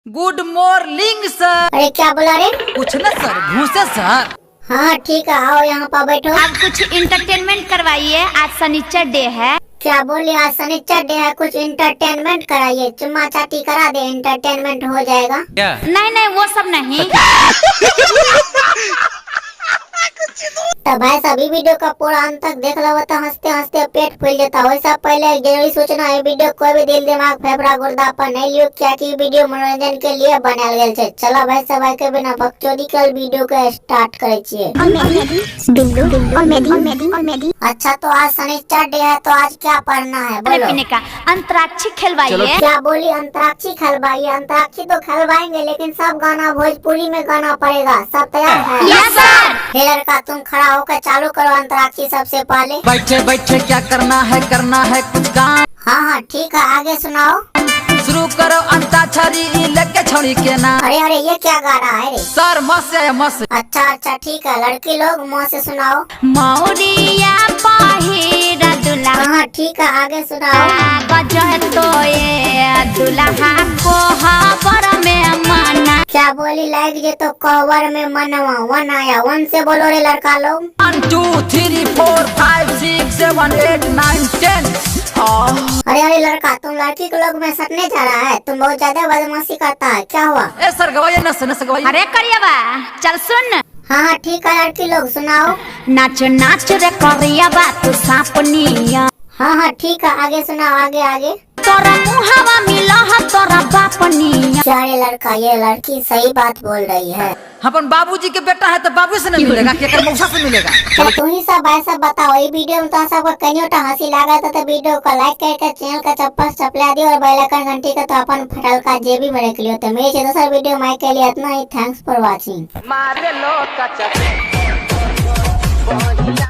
Good morning sir. अरे क्या बोला रे? कुछ न सर, घूसे सर। हाँ ठीक है, आओ यहाँ पर बैठो। आप कुछ इंटरटेनमेंट करवाइए, आज शनिचर डे है। क्या बोले? आज शनिचर डे है, कुछ इंटरटेनमेंट कराइए। चुम्मा चाटी करा दे, इंटरटेनमेंट हो जाएगा। क्या? नहीं नहीं वो सब नहीं। तो भाई सभी वीडियो का पूरा अंत तक देख लो, तो हंसते हंसते पेट फूल जाता। वैसा पहले जरूरी सूचना है, वीडियो कोई भी दिल दिमाग फेफड़ा गुर्दा पर नहीं लियो, क्या कि वीडियो मनोरंजन के लिए बनाल गेल छे। चलो भाई सबाई के बिना बकचोदी कर वीडियो को स्टार्ट करे छिए। अच्छा तो आज शनिचर डे है, तो आज क्या पढ़ना है खाने बोलो? पीने का अंतराक्षी खेलवाइए। क्या बोली? अंतराक्षी खेलवाइए। अंतराक्षी तो खेलवाएंगे, लेकिन सब गाना भोजपुरी में गाना पड़ेगा। सब तैयार है? Yes sir. हे लड़का, तुम खड़ा होकर चालू करो अंतराक्षी सबसे पहले। बैठे बैठे क्या करना है कुछ काम। हाँ हाँ ठीक है, आगे सुनाओ। शुरू करो अंताक्षरी लेके छोड़ी के ना। अरे अरे ये क्या गा रहा है रे? सर मस्त है मस्त। अच्छा अच्छा ठीक है, लड़की लोग मुँह से सुनाओ। मौरिया पहिरा दुल्हा हाँ ठीक है, आगे सुनाओ। बजह तो ये दुल्हा को हबर में मना। क्या बोली? लाइक जे तो कवर में मनवा वन आया। वन से बोलो रे लड़का लोग। 1 2 3 4 5 6 7 8 9 10। अरे अरे लड़का, तुम लड़की के लोग में सटने जा रहा है। तुम बहुत ज्यादा बदमाशी करता है, क्या हुआ? ए सर गवाइए नस गवाइए। अरे करियवा चल सुन। हाँ हाँ ठीक है, लड़की लोग सुनाओ। नाच नाच रे करियवा तू सांपनिया। हाँ हाँ ठीक है, आगे सुनाओ। आगे आगे। तोरा मुहावा मिला है तोरा बापनिया। क्या रे लड़का, ये लड़की सही बात बोल रही है। अपन बाबूजी के बेटा है तो बाबू से नहीं मिलेगा, क्या मौसा से मिलेगा। तो तुम ही सब भाई सब बताओ, ये वीडियो में तो सबको कनियोटा हंसी लगा था, तो वीडियो को लाइक करके चैनल का चप्पल चपला दियो और बेल आइकन घंटी का तो अपन फटल का जेबी में रख लियो। तो मेरे दूसरा वीडियो में के लिए इतना ही। Thanks for watching. मारे लो कच्चा